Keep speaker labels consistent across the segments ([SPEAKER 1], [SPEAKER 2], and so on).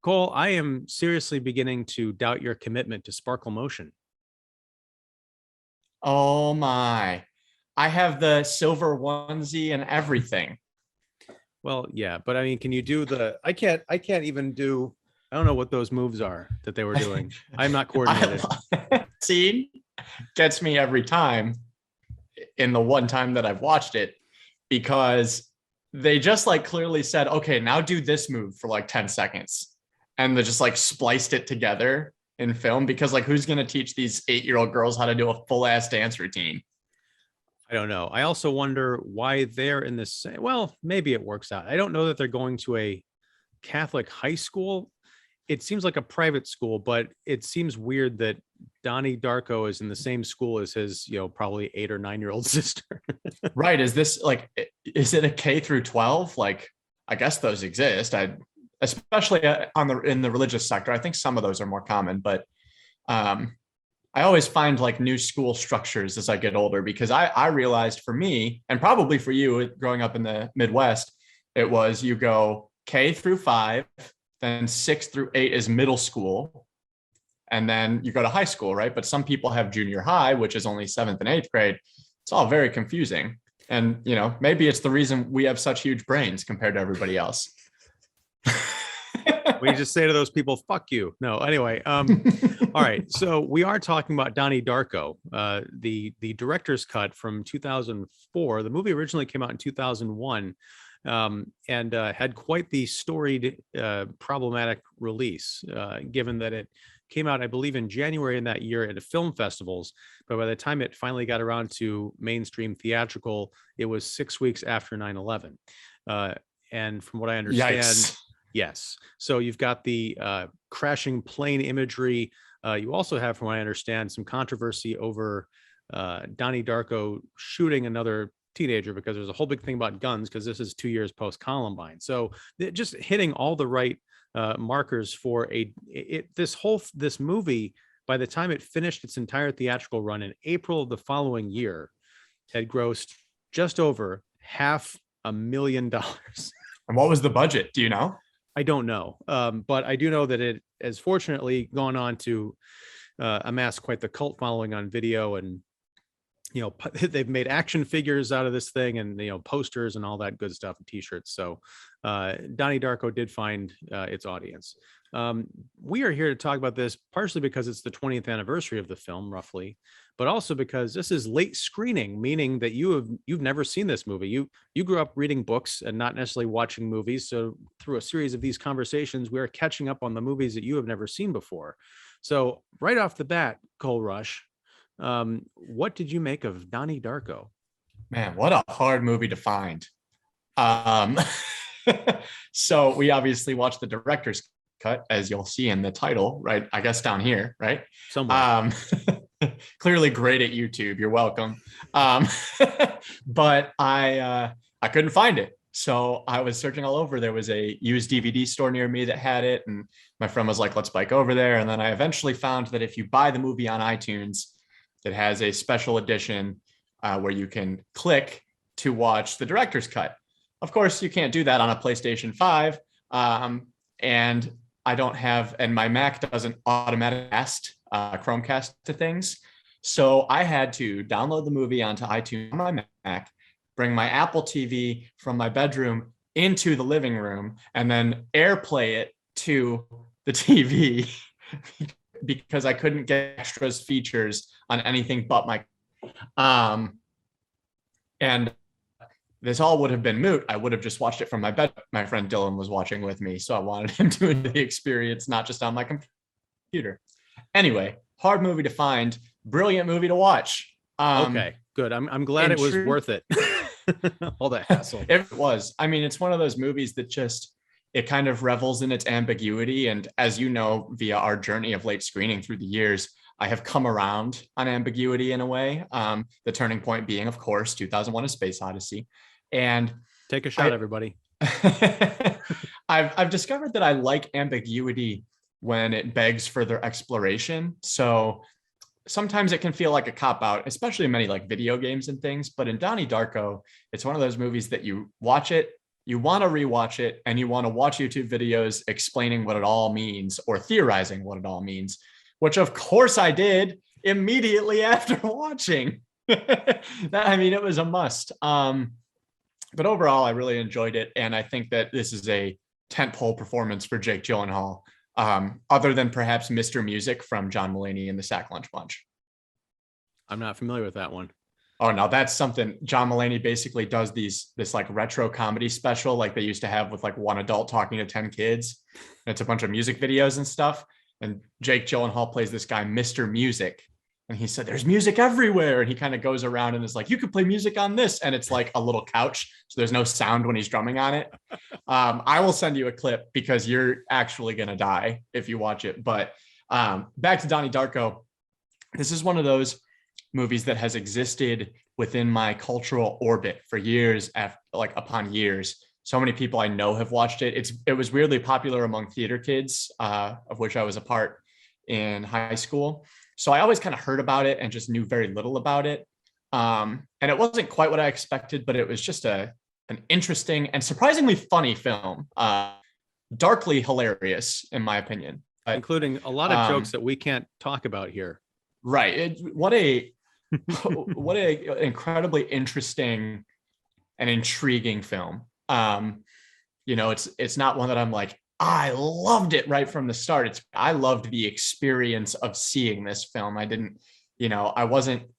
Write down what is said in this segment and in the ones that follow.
[SPEAKER 1] Cole, I am seriously beginning to doubt your commitment to sparkle motion.
[SPEAKER 2] Oh my. I have the silver onesie and everything.
[SPEAKER 1] Well, yeah, but I mean, can you do the I can't even do I don't know what those moves are that they were doing. I'm not coordinated.
[SPEAKER 2] Scene gets me every time in the one time that I've watched it because they just like clearly said, okay, now do this move for like 10 seconds. And they just like spliced it together in film because like who's going to teach these 8-year-old girls how to do a full ass dance routine?
[SPEAKER 1] I don't know. I also wonder why they're in this. Well, maybe it works out. I don't know that they're going to a Catholic high school. It seems like a private school, but it seems weird that Donnie Darko is in the same school as his, probably 8 or 9 year old sister.
[SPEAKER 2] Right. Is this like, is it a K through 12? Like, I guess those exist. Especially in the religious sector. I think some of those are more common, but I always find like new school structures as I get older, because I realized for me, and probably for you growing up in the Midwest, it was you go K through 5, then 6 through 8 is middle school. And then you go to high school, right? But some people have junior high, which is only 7th and 8th grade. It's all very confusing. And, maybe it's the reason we have such huge brains compared to everybody else.
[SPEAKER 1] We just say to those people, fuck you. No, anyway. All right. So we are talking about Donnie Darko, the director's cut from 2004. The movie originally came out in 2001 and had quite the storied, problematic release, given that it came out, I believe, in January in that year at film festivals. But by the time it finally got around to mainstream theatrical, it was 6 weeks after 9/11. And from what I understand,
[SPEAKER 2] Yikes.
[SPEAKER 1] yes. So you've got the crashing plane imagery. You also have, from what I understand, some controversy over Donnie Darko shooting another teenager, because there's a whole big thing about guns, because this is 2 years post Columbine. So just hitting all the right markers for this movie. By the time it finished its entire theatrical run in April of the following year, had grossed just over $500,000.
[SPEAKER 2] And what was the budget? Do you know?
[SPEAKER 1] I don't know, but I do know that it has fortunately gone on to amass quite the cult following on video, and they've made action figures out of this thing, and posters and all that good stuff, and t-shirts. So Donnie Darko did find its audience. We are here to talk about this partially because it's the 20th anniversary of the film, roughly, but also because this is late screening, meaning that you've never seen this movie. You grew up reading books and not necessarily watching movies. So through a series of these conversations, we are catching up on the movies that you have never seen before. So right off the bat, Cole Rush, what did you make of Donnie Darko?
[SPEAKER 2] Man, what a hard movie to find. So we obviously watched the director's cut, as you'll see in the title, right? I guess down here, right?
[SPEAKER 1] Somewhere.
[SPEAKER 2] Clearly great at YouTube. You're welcome. But I couldn't find it. So I was searching all over. There was a used DVD store near me that had it. And my friend was like, let's bike over there. And then I eventually found that if you buy the movie on iTunes, it has a special edition where you can click to watch the director's cut. Of course, you can't do that on a PlayStation 5. And I don't have, and my Mac doesn't automatically cast Chromecast to things. So I had to download the movie onto iTunes on my Mac, bring my Apple TV from my bedroom into the living room, and then AirPlay it to the TV because I couldn't get extras features on anything but my, and this all would have been moot. I would have just watched it from my bed. My friend Dylan was watching with me, so I wanted him to enjoy the experience, not just on my computer. Anyway, hard movie to find, brilliant movie to watch.
[SPEAKER 1] Okay, good. I'm glad it was worth it. All that hassle.
[SPEAKER 2] It was. I mean, it's one of those movies that just, it kind of revels in its ambiguity. And as you know, via our journey of late screening through the years, I have come around on ambiguity in a way. The turning point being, of course, 2001: A Space Odyssey. And
[SPEAKER 1] take a shot, everybody.
[SPEAKER 2] I've discovered that I like ambiguity when it begs further exploration. So sometimes it can feel like a cop out, especially in many like video games and things. But in Donnie Darko, it's one of those movies that you watch it, you want to rewatch it and you want to watch YouTube videos explaining what it all means or theorizing what it all means, which of course I did immediately after watching. I mean, it was a must. But overall, I really enjoyed it. And I think that this is a tentpole performance for Jake Gyllenhaal, other than perhaps Mr. Music from John Mulaney and the Sack Lunch Bunch.
[SPEAKER 1] I'm not familiar with that one.
[SPEAKER 2] Oh, no, that's something John Mulaney basically does this like retro comedy special like they used to have with like one adult talking to 10 kids. And it's a bunch of music videos and stuff. And Jake Gyllenhaal plays this guy, Mr. Music. And he said, there's music everywhere. And he kind of goes around and is like, you could play music on this. And it's like a little couch. So there's no sound when he's drumming on it. I will send you a clip because you're actually going to die if you watch it. But back to Donnie Darko. This is one of those movies that has existed within my cultural orbit for years, like upon years. So many people I know have watched it. It was weirdly popular among theater kids, of which I was a part in high school. So I always kind of heard about it and just knew very little about it. And it wasn't quite what I expected, but it was just an interesting and surprisingly funny film. Darkly hilarious, in my opinion.
[SPEAKER 1] Including a lot of jokes that we can't talk about here.
[SPEAKER 2] Right. What a incredibly interesting and intriguing film. It's not one that I'm like, I loved it right from the start. I loved the experience of seeing this film. I wasn't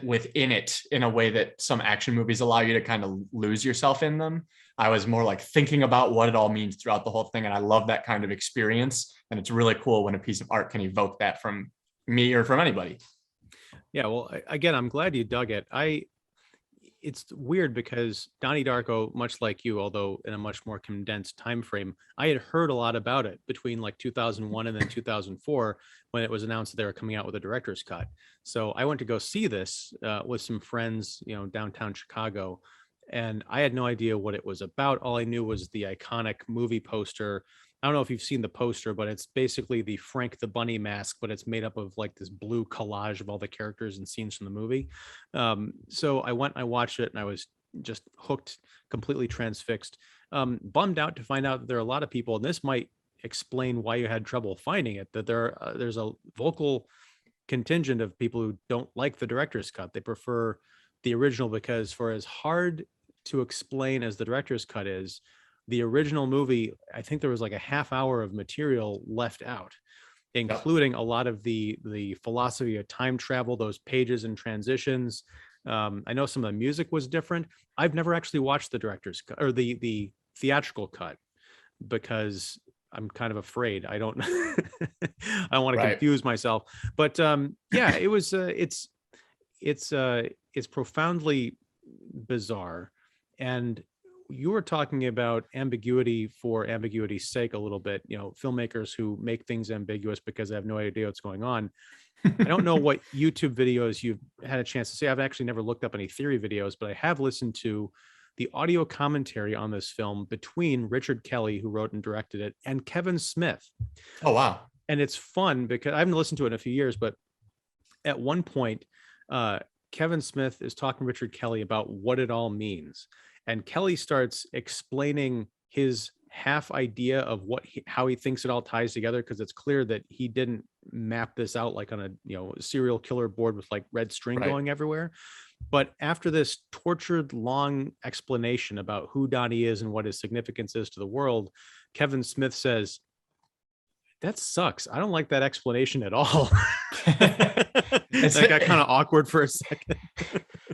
[SPEAKER 2] within it in a way that some action movies allow you to kind of lose yourself in them. I was more like thinking about what it all means throughout the whole thing. And I love that kind of experience. And it's really cool when a piece of art can evoke that from me or from anybody.
[SPEAKER 1] Yeah, well, again, I'm glad you dug it. It's weird because Donnie Darko, much like you, although in a much more condensed time frame, I had heard a lot about it between like 2001 and then 2004 when it was announced that they were coming out with a director's cut. So I went to go see this with some friends, downtown Chicago, and I had no idea what it was about. All I knew was the iconic movie poster. I don't know if you've seen the poster, but it's basically the Frank the Bunny mask, but it's made up of like this blue collage of all the characters and scenes from the movie. So I went, I watched it, and I was just hooked, completely transfixed. Bummed out to find out that there are a lot of people, and this might explain why you had trouble finding it, that there's a vocal contingent of people who don't like the director's cut. They prefer the original because, for as hard to explain as the director's cut is, the original movie, I think there was like a half hour of material left out, including a lot of the philosophy of time travel, those pages and transitions. I know some of the music was different. I've never actually watched the director's cut or the theatrical cut because I'm kind of afraid. I don't I don't want to confuse myself. But yeah, it was it's profoundly bizarre. And you were talking about ambiguity for ambiguity's sake a little bit, filmmakers who make things ambiguous because they have no idea what's going on. I don't know what YouTube videos you've had a chance to see. I've actually never looked up any theory videos, but I have listened to the audio commentary on this film between Richard Kelly, who wrote and directed it, and Kevin Smith.
[SPEAKER 2] Oh, wow.
[SPEAKER 1] And it's fun because I haven't listened to it in a few years, but at one point, Kevin Smith is talking to Richard Kelly about what it all means. And Kelly starts explaining his half idea of how he thinks it all ties together, because it's clear that he didn't map this out like on a serial killer board with like red string going everywhere. But after this tortured long explanation about who Donnie is and what his significance is to the world, Kevin Smith says, "That sucks. I don't like that explanation at all." That got kind of awkward for a second.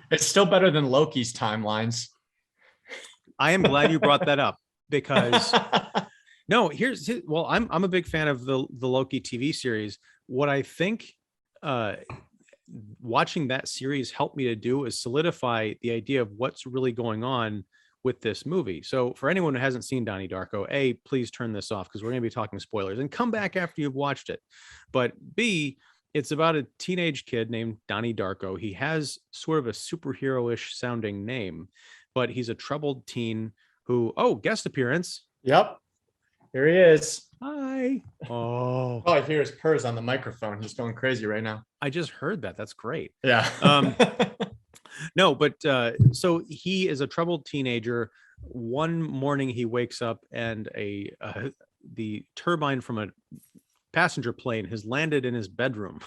[SPEAKER 2] It's still better than Loki's timelines.
[SPEAKER 1] I am glad you brought that up because I'm a big fan of the Loki TV series. What I think watching that series helped me to do is solidify the idea of what's really going on with this movie. So for anyone who hasn't seen Donnie Darko, A, please turn this off because we're going to be talking spoilers, and come back after you've watched it. But B, it's about a teenage kid named Donnie Darko. He has sort of a superhero-ish sounding name, but he's a troubled teen who, guest appearance.
[SPEAKER 2] Yep. Here he is.
[SPEAKER 1] Hi. Oh,
[SPEAKER 2] I hear his purrs on the microphone. He's going crazy right now.
[SPEAKER 1] I just heard that. That's great.
[SPEAKER 2] Yeah.
[SPEAKER 1] No, but so he is a troubled teenager one morning he wakes up and the turbine from a passenger plane has landed in his bedroom.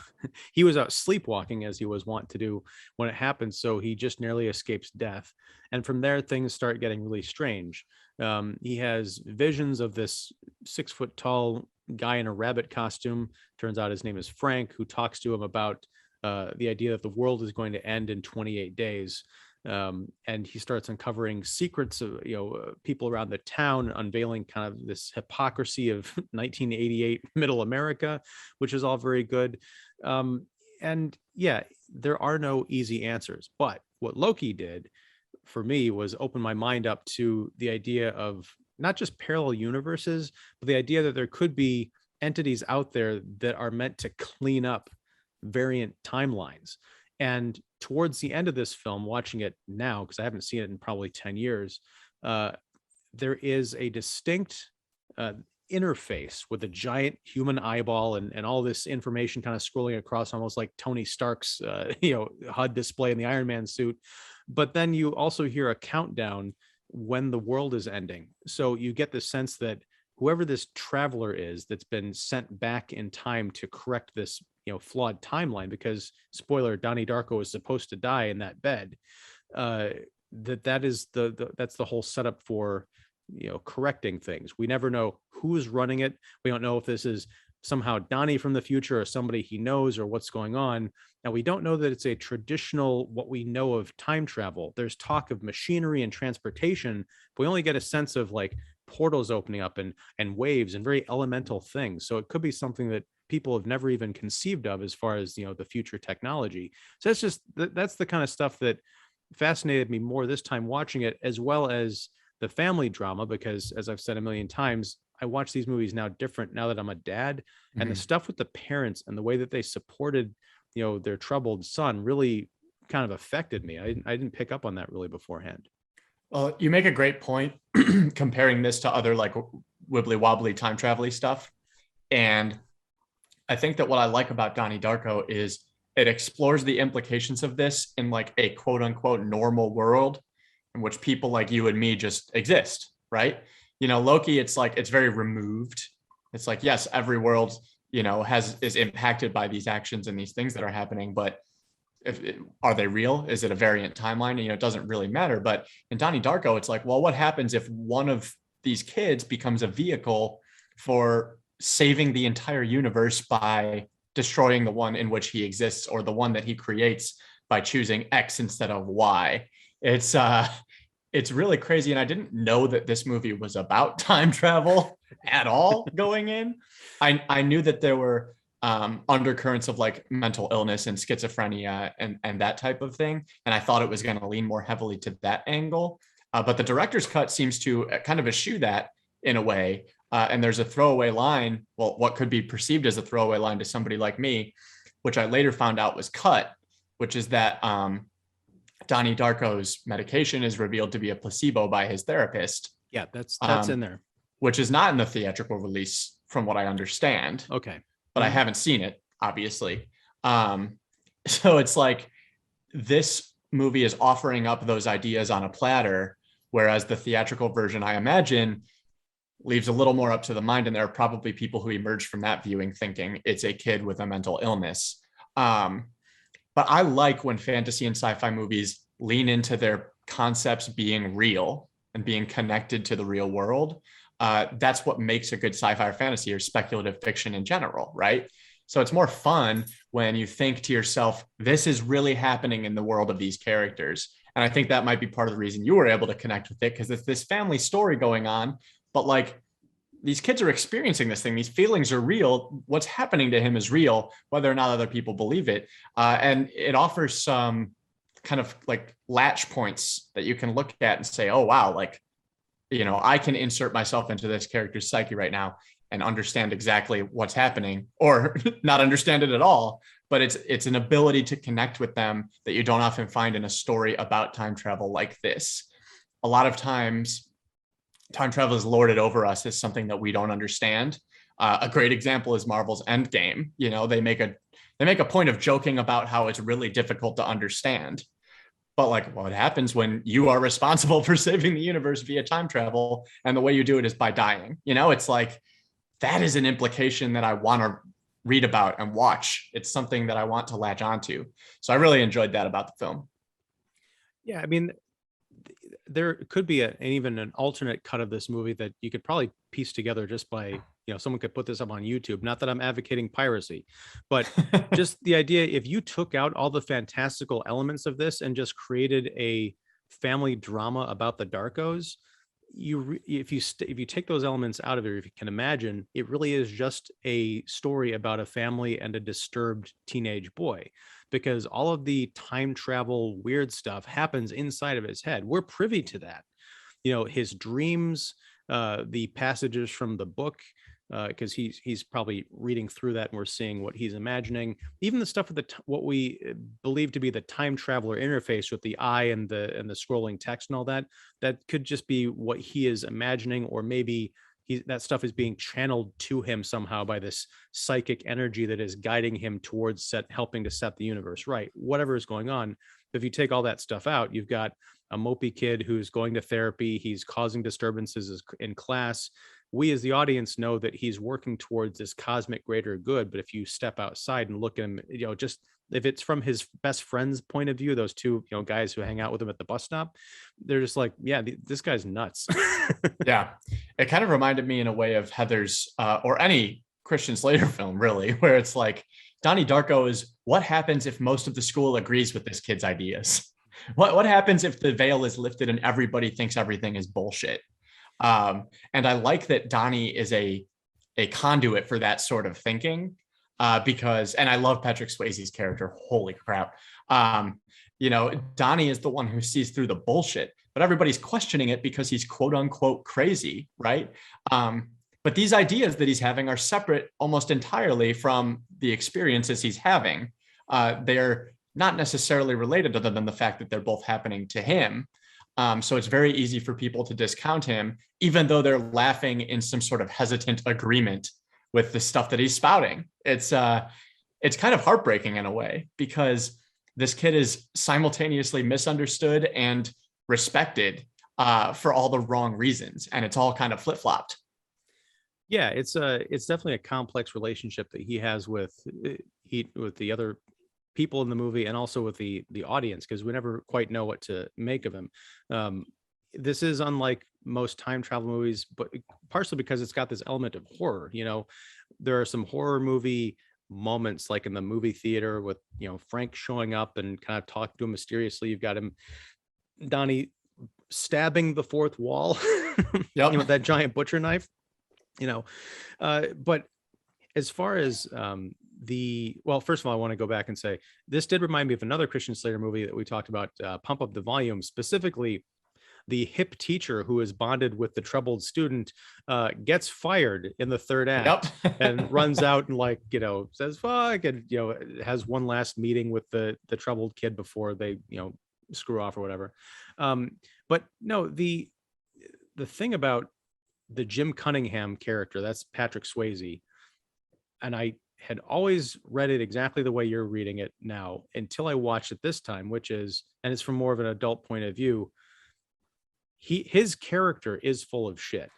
[SPEAKER 1] He was out sleepwalking as he was wont to do when it happened, so he just nearly escapes death. And from there, things start getting really strange. He has visions of this 6 foot tall guy in a rabbit costume. Turns out his name is Frank, who talks to him about the idea that the world is going to end in 28 days. And he starts uncovering secrets of people around the town, unveiling kind of this hypocrisy of 1988 middle America, which is all very good. And yeah, there are no easy answers, but what Loki did for me was open my mind up to the idea of not just parallel universes, but the idea that there could be entities out there that are meant to clean up variant timelines. And towards the end of this film, watching it now, because I haven't seen it in probably 10 years, there is a distinct interface with a giant human eyeball and all this information kind of scrolling across, almost like Tony Stark's HUD display in the Iron Man suit. But then you also hear a countdown when the world is ending. So you get the sense that whoever this traveler is that's been sent back in time to correct this flawed timeline, because spoiler, Donnie Darko is supposed to die in that bed, that is that's the whole setup for correcting things. We never know who's running it. We don't know if this is somehow Donnie from the future or somebody he knows or what's going on. Now, we don't know that it's a traditional what we know of time travel. There's talk of machinery and transportation, but we only get a sense of like portals opening up and waves and very elemental things. So it could be something that people have never even conceived of as far as the future technology. So that's the kind of stuff that fascinated me more this time watching it, as well as the family drama, because as I've said a million times, I watch these movies now different now that I'm a dad. And the stuff with the parents and the way that they supported their troubled son really kind of affected me. I didn't pick up on that really beforehand.
[SPEAKER 2] Well, you make a great point comparing this to other like wibbly wobbly time travel stuff. And I think that what I like about Donnie Darko is it explores the implications of this in like a quote unquote normal world in which people like you and me just exist, right? Loki, it's like, it's very removed. It's like, yes, every world, is impacted by these actions and these things that are happening, but are they real? Is it a variant timeline? It doesn't really matter. But in Donnie Darko, it's like, well, what happens if one of these kids becomes a vehicle for saving the entire universe by destroying the one in which he exists, or the one that he creates by choosing X instead of Y? It's really crazy. And I didn't know that this movie was about time travel at all going in. I knew that there were undercurrents of like mental illness and schizophrenia and that type of thing. And I thought it was going to lean more heavily to that angle. But the director's cut seems to kind of eschew that in a way. And there's a throwaway line, well, what could be perceived as a throwaway line to somebody like me, which I later found out was cut, which is that Donnie Darko's medication is revealed to be a placebo by his therapist.
[SPEAKER 1] Yeah, that's in there.
[SPEAKER 2] Which is not in the theatrical release from what I understand.
[SPEAKER 1] Okay.
[SPEAKER 2] But I haven't seen it, obviously. So it's like this movie is offering up those ideas on a platter, whereas the theatrical version, I imagine, leaves a little more up to the mind. And there are probably people who emerge from that viewing thinking it's a kid with a mental illness. But I like when fantasy and sci-fi movies lean into their concepts being real and being connected to the real world. That's what makes a good sci-fi or fantasy or speculative fiction in general, right? So it's more fun when you think to yourself, this is really happening in the world of these characters. And I think that might be part of the reason you were able to connect with it, because it's this family story going on, but like these kids are experiencing this thing. These feelings are real. What's happening to him is real, whether or not other people believe it. And it offers some kind of like latch points that you can look at and say, oh, wow, like, I can insert myself into this character's psyche right now and understand exactly what's happening, or not understand it at all. But it's an ability to connect with them that you don't often find in a story about time travel like this. A lot of times, time travel is lorded over us as something that we don't understand. A great example is Marvel's Endgame. They make a point of joking about how it's really difficult to understand. but like what happens when you are responsible for saving the universe via time travel, and the way you do it is by dying? It's like, that is an implication that I want to read about and watch. It's something that I want to latch onto. So I really enjoyed that about the film.
[SPEAKER 1] Yeah, I mean, there could be even an alternate cut of this movie that you could probably piece together just by, someone could put this up on YouTube. Not that I'm advocating piracy, but just the idea, if you took out all the fantastical elements of this and just created a family drama about the Darkos, if you take those elements out of it, if you can imagine, it really is just a story about a family and a disturbed teenage boy, because all of the time travel weird stuff happens inside of his head. We're privy to that, his dreams, the passages from the book, because he's probably reading through that and we're seeing what he's imagining. Even the stuff with what we believe to be the time traveler interface with the eye and the scrolling text and all that could just be what he is imagining, or maybe that stuff is being channeled to him somehow by this psychic energy that is guiding him towards helping to set the universe right. Whatever is going on, if you take all that stuff out, you've got a mopey kid who's going to therapy. He's causing disturbances in class. We as the audience know that he's working towards this cosmic greater good. But if you step outside and look at him, just if it's from his best friend's point of view, those two, guys who hang out with him at the bus stop, they're just like, yeah, this guy's nuts.
[SPEAKER 2] Yeah. It kind of reminded me in a way of Heather's or any Christian Slater film, really, where it's like Donnie Darko is what happens if most of the school agrees with this kid's ideas? What happens if the veil is lifted and everybody thinks everything is bullshit? And I like that Donnie is a conduit for that sort of thinking, because, and I love Patrick Swayze's character. Holy crap. Donnie is the one who sees through the bullshit, but everybody's questioning it because he's quote unquote crazy, right? But these ideas that he's having are separate almost entirely from the experiences he's having. They're not necessarily related, other than the fact that they're both happening to him. So it's very easy for people to discount him, even though they're laughing in some sort of hesitant agreement with the stuff that he's spouting. It's kind of heartbreaking in a way, because this kid is simultaneously misunderstood and respected for all the wrong reasons, and it's all kind of flip-flopped.
[SPEAKER 1] Yeah, it's definitely a complex relationship that he has with the other people in the movie, and also with the audience, because we never quite know what to make of him. This is unlike most time travel movies, but partially because it's got this element of horror. There are some horror movie moments, like in the movie theater with Frank showing up and kind of talking to him mysteriously. You've got Donnie stabbing the fourth wall,
[SPEAKER 2] Yep.
[SPEAKER 1] With that giant butcher knife. But as far as first of all, I want to go back and say this did remind me of another Christian Slater movie that we talked about, Pump Up the Volume. Specifically, the hip teacher who is bonded with the troubled student gets fired in the third act.
[SPEAKER 2] Yep.
[SPEAKER 1] And runs out and says fuck, and has one last meeting with the troubled kid before they screw off or whatever. But no, the thing about the Jim Cunningham character, that's Patrick Swayze, and I had always read it exactly the way you're reading it now until I watched it this time, and it's from more of an adult point of view. His character is full of shit,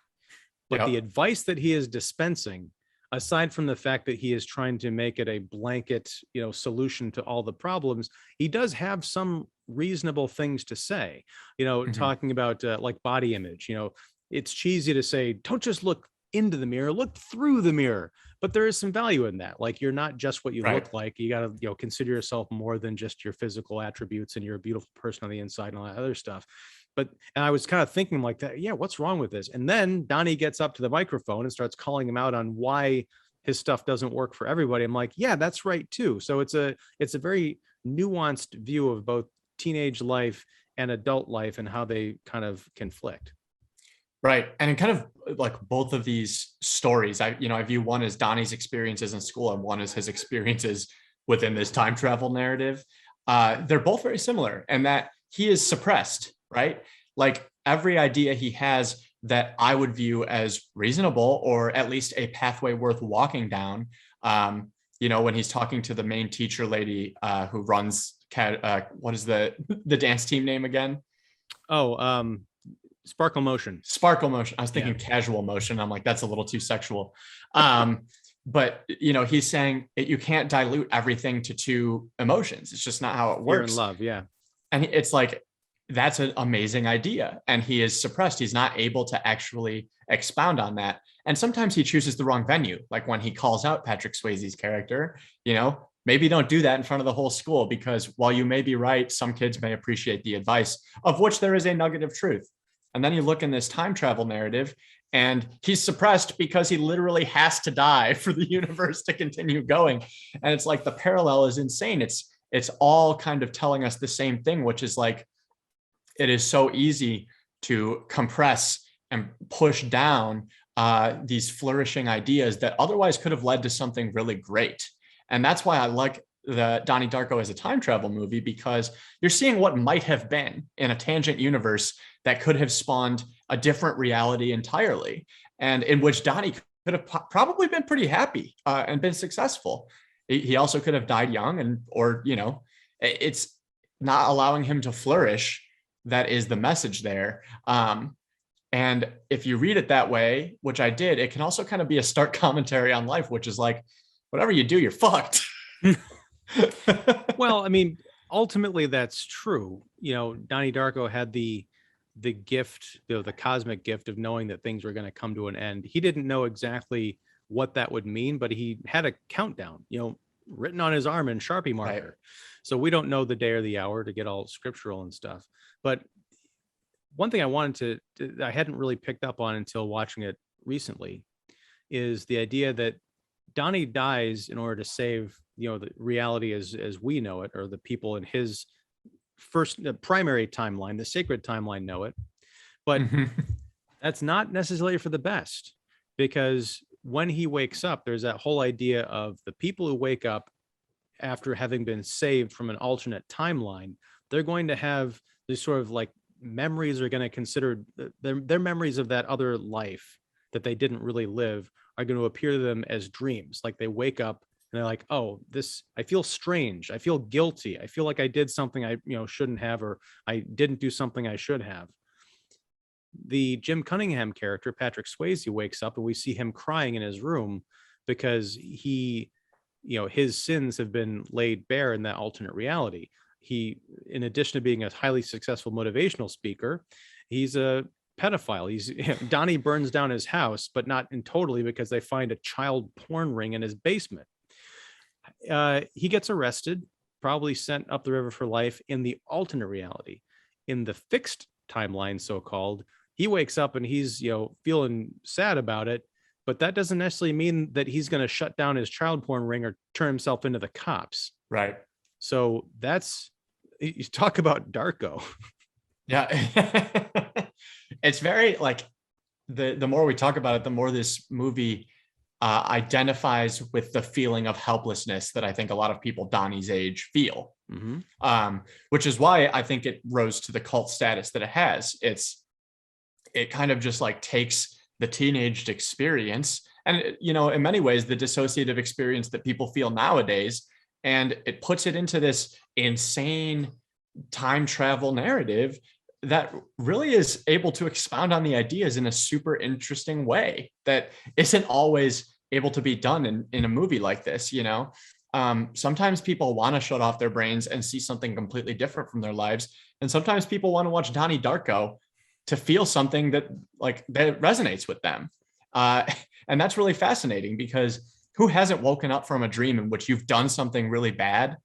[SPEAKER 1] but
[SPEAKER 2] Yep.
[SPEAKER 1] the advice that he is dispensing, aside from the fact that he is trying to make it a blanket, solution to all the problems, he does have some reasonable things to say, talking about like body image. It's cheesy to say, don't just look into the mirror, look through the mirror. But there is some value in that. Like, you're not just what you
[SPEAKER 2] Right.
[SPEAKER 1] look like. You got to, consider yourself more than just your physical attributes, and you're a beautiful person on the inside and all that other stuff. And I was kind of thinking like that, yeah, what's wrong with this? And then Donnie gets up to the microphone and starts calling him out on why his stuff doesn't work for everybody. I'm like, yeah, that's right too. So it's a very nuanced view of both teenage life and adult life and how they kind of conflict.
[SPEAKER 2] Right. And in kind of like both of these stories, I view one as Donnie's experiences in school and one as his experiences within this time travel narrative. They're both very similar, and that he is suppressed, right? Like, every idea he has that I would view as reasonable, or at least a pathway worth walking down, when he's talking to the main teacher lady who runs what is the dance team name again?
[SPEAKER 1] Oh, Sparkle Motion.
[SPEAKER 2] Sparkle Motion. I was thinking
[SPEAKER 1] Yeah.
[SPEAKER 2] Casual Motion. I'm like, that's a little too sexual. But he's saying you can't dilute everything to two emotions. It's just not how it
[SPEAKER 1] Fear
[SPEAKER 2] works.
[SPEAKER 1] and love. Yeah.
[SPEAKER 2] And it's like, that's an amazing idea. And he is suppressed. He's not able to actually expound on that. And sometimes he chooses the wrong venue. Like when he calls out Patrick Swayze's character, maybe don't do that in front of the whole school, because while you may be right, some kids may appreciate the advice, of which there is a nugget of truth. And then you look in this time travel narrative, and he's suppressed because he literally has to die for the universe to continue going. And it's like the parallel is insane. It's all kind of telling us the same thing, which is like, it is so easy to compress and push down these flourishing ideas that otherwise could have led to something really great. And that's why I like the Donnie Darko as a time travel movie, because you're seeing what might have been in a tangent universe that could have spawned a different reality entirely, and in which Donnie could have probably been pretty happy and been successful. He also could have died young, or it's not allowing him to flourish. That is the message there. And if you read it that way, which I did, it can also kind of be a stark commentary on life, which is like, whatever you do, you're fucked.
[SPEAKER 1] Well, I mean, ultimately that's true. Donnie Darko had the gift, the cosmic gift of knowing that things were going to come to an end. He didn't know exactly what that would mean, but he had a countdown, written on his arm in Sharpie marker. Right. So we don't know the day or the hour to get all scriptural and stuff. But one thing I wanted I hadn't really picked up on until watching it recently, is the idea that Donnie dies in order to save, the reality as we know it, or the people in his primary timeline, the sacred timeline, know it. But that's not necessarily for the best, because when he wakes up, there's that whole idea of the people who wake up after having been saved from an alternate timeline. They're going to have these sort of like memories, are going to consider their memories of that other life that they didn't really live are going to appear to them as dreams. Like they wake up and they're like, oh, I feel strange. I feel guilty. I feel like I did something I shouldn't have, or I didn't do something I should have. The Jim Cunningham character, Patrick Swayze, wakes up and we see him crying in his room because he, his sins have been laid bare in that alternate reality. He, in addition to being a highly successful motivational speaker, he's a pedophile. Donnie burns down his house, but not in totally, because they find a child porn ring in his basement. He gets arrested, probably sent up the river for life in the alternate reality. In the fixed timeline, so-called, he wakes up and he's, feeling sad about it, but that doesn't necessarily mean that he's going to shut down his child porn ring or turn himself into the cops.
[SPEAKER 2] Right.
[SPEAKER 1] So you talk about Darko.
[SPEAKER 2] Yeah. It's very like, the more we talk about it, the more this movie identifies with the feeling of helplessness that I think a lot of people Donnie's age feel. Mm-hmm. Which is why I think it rose to the cult status that it has. It kind of just like takes the teenaged experience and, in many ways, the dissociative experience that people feel nowadays, and it puts it into this insane time travel narrative that really is able to expound on the ideas in a super interesting way that isn't always able to be done in a movie like this. Sometimes people want to shut off their brains and see something completely different from their lives. And sometimes people want to watch Donnie Darko to feel something that resonates with them. And that's really fascinating, because who hasn't woken up from a dream in which you've done something really bad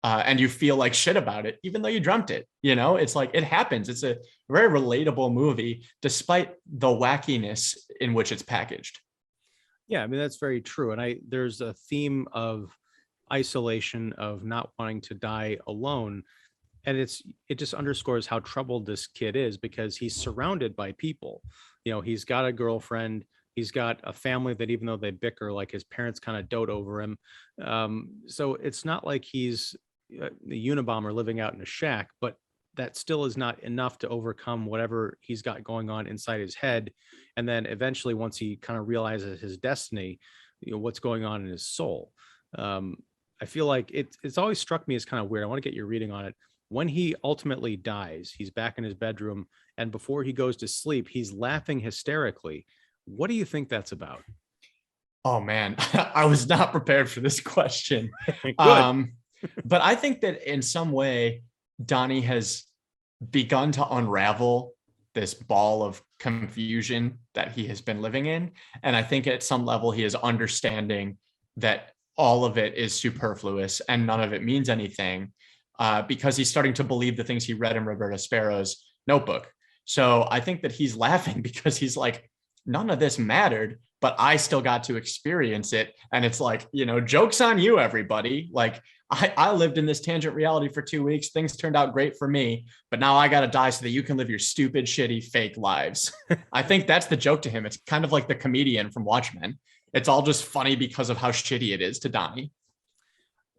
[SPEAKER 2] and you feel like shit about it, even though you dreamt it? It's like, it happens. It's a very relatable movie, despite the wackiness in which it's packaged.
[SPEAKER 1] Yeah, I mean, that's very true. And there's a theme of isolation, of not wanting to die alone. And it just underscores how troubled this kid is, because he's surrounded by people. He's got a girlfriend. He's got a family that, even though they bicker, like his parents kind of dote over him. So it's not like he's a Unabomber living out in a shack, but that still is not enough to overcome whatever he's got going on inside his head. And then eventually, once he kind of realizes his destiny, what's going on in his soul. I feel like it's always struck me as kind of weird. I want to get your reading on it. When he ultimately dies, he's back in his bedroom, and before he goes to sleep, he's laughing hysterically. What do you think that's about?
[SPEAKER 2] Oh man, I was not prepared for this question.
[SPEAKER 1] Good.
[SPEAKER 2] But I think that in some way, Donnie has begun to unravel this ball of confusion that he has been living in. And I think at some level, he is understanding that all of it is superfluous and none of it means anything, because he's starting to believe the things he read in Roberta Sparrow's notebook. So I think that he's laughing because he's like, none of this mattered, but I still got to experience it. And it's like, joke's on you, everybody. Like, I lived in this tangent reality for 2 weeks. Things turned out great for me, but now I got to die so that you can live your stupid, shitty, fake lives. I think that's the joke to him. It's kind of like the comedian from Watchmen. It's all just funny because of how shitty it is to Donnie.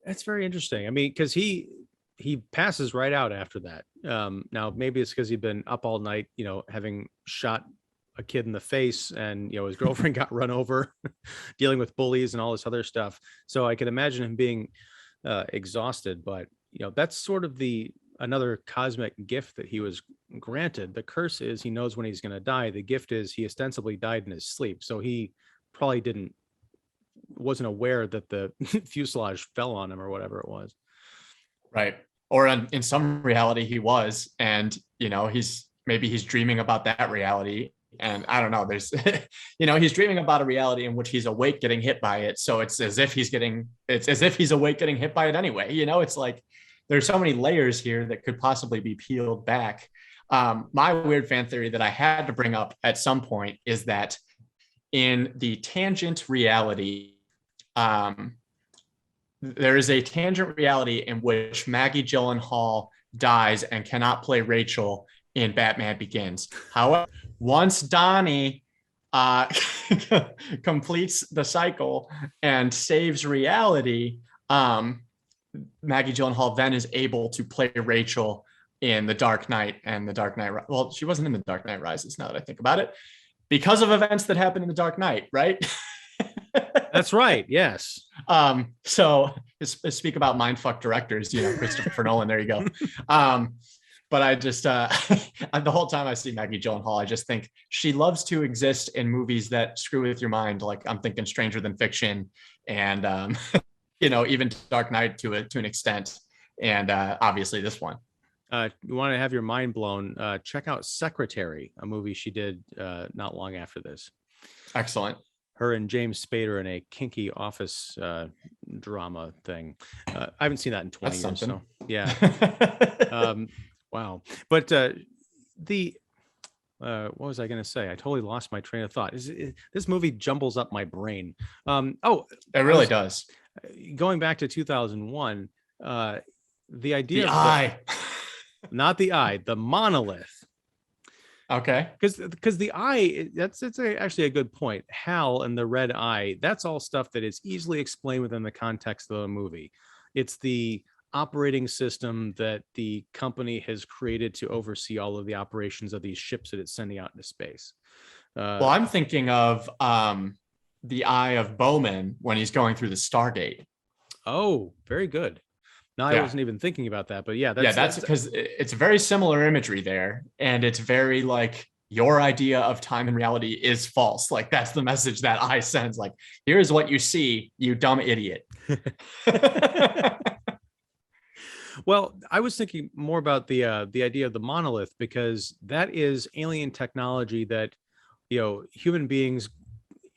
[SPEAKER 1] That's very interesting. I mean, because he passes right out after that. Now maybe it's because he'd been up all night, having shot a kid in the face, and his girlfriend got run over, dealing with bullies and all this other stuff. So I can imagine him being exhausted. But that's sort of another cosmic gift that he was granted. The curse is he knows when he's going to die. The gift is he ostensibly died in his sleep. So he probably wasn't aware that the fuselage fell on him or whatever it was.
[SPEAKER 2] Right. Or in some reality he was, and he's dreaming about that reality. And I don't know, there's he's dreaming about a reality in which he's awake getting hit by it. So it's as if he's awake getting hit by it anyway. It's like there's so many layers here that could possibly be peeled back. My weird fan theory that I had to bring up at some point is that in the tangent reality, there is a tangent reality in which Maggie Gyllenhaal dies and cannot play Rachel in Batman Begins. However, once Donnie completes the cycle and saves reality, Maggie Gyllenhaal then is able to play Rachel in The Dark Knight and The Dark Knight. Well, she wasn't in The Dark Knight Rises, now that I think about it, because of events that happened in The Dark Knight, right?
[SPEAKER 1] That's right. Yes.
[SPEAKER 2] So speak about mindfuck directors, Christopher Nolan, there you go. But I just, the whole time I see Maggie Gyllenhaal, I just think she loves to exist in movies that screw with your mind. Like I'm thinking Stranger Than Fiction and, even Dark Knight to an extent. And obviously this one.
[SPEAKER 1] You want to have your mind blown, check out Secretary, a movie she did not long after this.
[SPEAKER 2] Excellent.
[SPEAKER 1] Her and James Spader in a kinky office drama thing. I haven't seen that in 20
[SPEAKER 2] That's
[SPEAKER 1] years.
[SPEAKER 2] something.
[SPEAKER 1] So yeah. Wow. But what was I going to say? I totally lost my train of thought. This movie jumbles up my brain.
[SPEAKER 2] It really does.
[SPEAKER 1] Going back to 2001, the idea
[SPEAKER 2] The
[SPEAKER 1] of
[SPEAKER 2] eye.
[SPEAKER 1] not the eye, the monolith.
[SPEAKER 2] Okay.
[SPEAKER 1] Because the eye, that's actually a good point. Hal and the red eye, that's all stuff that is easily explained within the context of the movie. It's the operating system that the company has created to oversee all of the operations of these ships that it's sending out into space.
[SPEAKER 2] Well, I'm thinking of the eye of Bowman when he's going through the Stargate.
[SPEAKER 1] Oh, very good. No,
[SPEAKER 2] Yeah.
[SPEAKER 1] I wasn't even thinking about that, but yeah,
[SPEAKER 2] that's because it's very similar imagery there, and it's very like your idea of time and reality is false. Like that's the message that eye sends. Like, here's what you see, you dumb idiot.
[SPEAKER 1] Well, I was thinking more about the idea of the monolith, because that is alien technology that human beings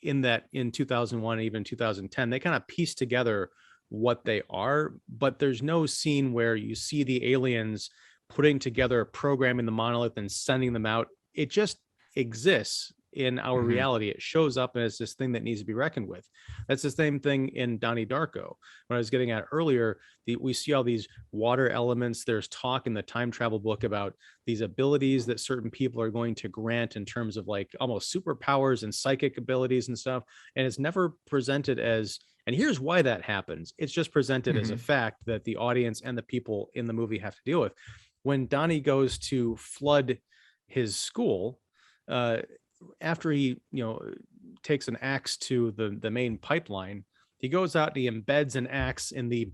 [SPEAKER 1] in 2001, even 2010, they kind of piece together what they are, but there's no scene where you see the aliens putting together, programming the monolith and sending them out. It just exists in our reality. It shows up as this thing that needs to be reckoned with. That's the same thing in Donnie Darko. When I was getting at earlier, we see all these water elements. There's talk in the time travel book about these abilities that certain people are going to grant in terms of like almost superpowers and psychic abilities and stuff. And it's never presented as, and here's why that happens. It's just presented as a fact that the audience and the people in the movie have to deal with. When Donnie goes to flood his school, after he takes an axe to the main pipeline, He goes out and he embeds an axe in the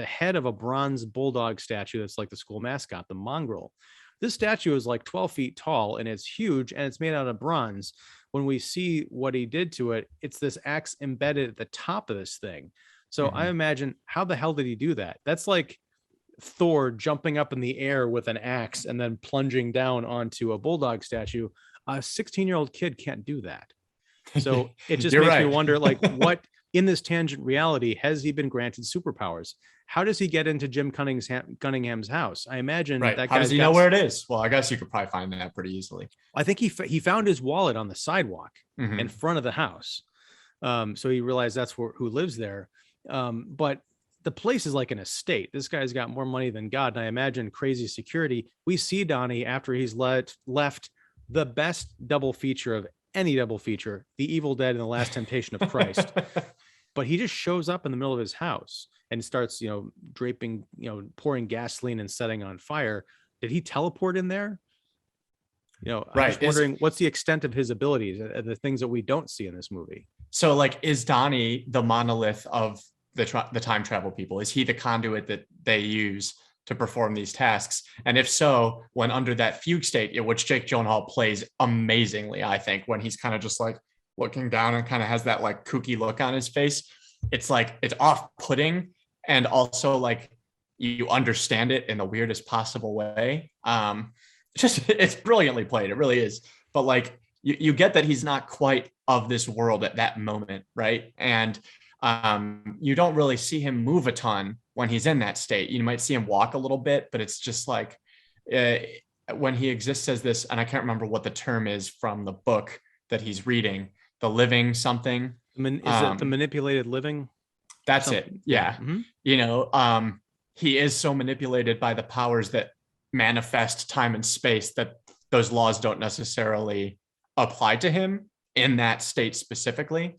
[SPEAKER 1] head of a bronze bulldog statue that's like the school mascot, the mongrel. This statue is like 12 feet tall and it's huge and it's made out of bronze. When we see what he did to it, it's this axe embedded at the top of this thing. So I imagine, how the hell did he do that? That's like Thor jumping up in the air with an axe and then plunging down onto a bulldog statue. A 16-year-old kid can't do that. So it just makes me wonder, like, what in this tangent reality has he been granted superpowers? How does he get into Jim Cunningham's house? I imagine that
[SPEAKER 2] how does he know where it is? Well, I guess you could probably find that pretty easily.
[SPEAKER 1] I think he found his wallet on the sidewalk in front of the house. So he realized that's who lives there. But the place is like an estate. This guy's got more money than God. And I imagine crazy security. We see Donnie after he's left the best double feature of any double feature, The Evil Dead and The Last Temptation of Christ. But he just shows up in the middle of his house and starts, draping, pouring gasoline and setting on fire. Did he teleport in there? I'm just wondering what's the extent of his abilities and the things that we don't see in this movie.
[SPEAKER 2] So, like, is Donnie the monolith of the time travel people? Is he the conduit that they use to perform these tasks? And if so, when under that fugue state, which Jake Gyllenhaal plays amazingly, I think, when he's kind of just like looking down and kind of has that like kooky look on his face, it's like, it's off-putting, and also like you understand it in the weirdest possible way. It's brilliantly played. It really is. But like you get that he's not quite of this world at that moment, right? And you don't really see him move a ton when he's in that state. You might see him walk a little bit, but it's just like when he exists as this, and I can't remember what the term is from the book that he's reading, the living something.
[SPEAKER 1] Is it the manipulated living?
[SPEAKER 2] That's something? It. Yeah. Mm-hmm. He is so manipulated by the powers that manifest time and space that those laws don't necessarily apply to him in that state specifically.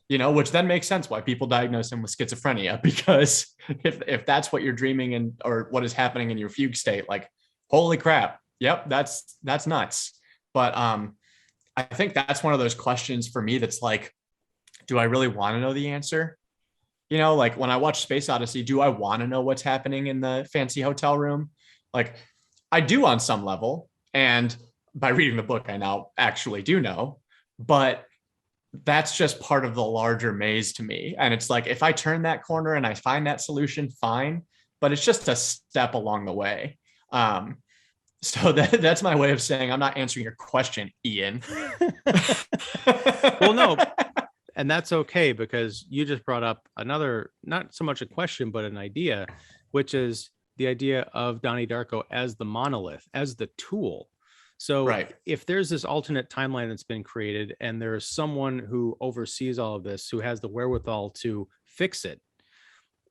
[SPEAKER 2] Which then makes sense why people diagnose him with schizophrenia, because if that's what you're dreaming or what is happening in your fugue state, like, holy crap. Yep. That's nuts. But I think that's one of those questions for me that's like, do I really want to know the answer? Like when I watch Space Odyssey, do I want to know what's happening in the fancy hotel room? Like, I do on some level. And by reading the book, I now actually do know, but that's just part of the larger maze to me. And it's like, if I turn that corner and I find that solution, fine, but it's just a step along the way. So that's my way of saying I'm not answering your question, Ian.
[SPEAKER 1] Well, no, and that's okay, because you just brought up another, not so much a question, but an idea, which is the idea of Donnie Darko as the monolith, as the tool. So if there's this alternate timeline that's been created and there's someone who oversees all of this, who has the wherewithal to fix it,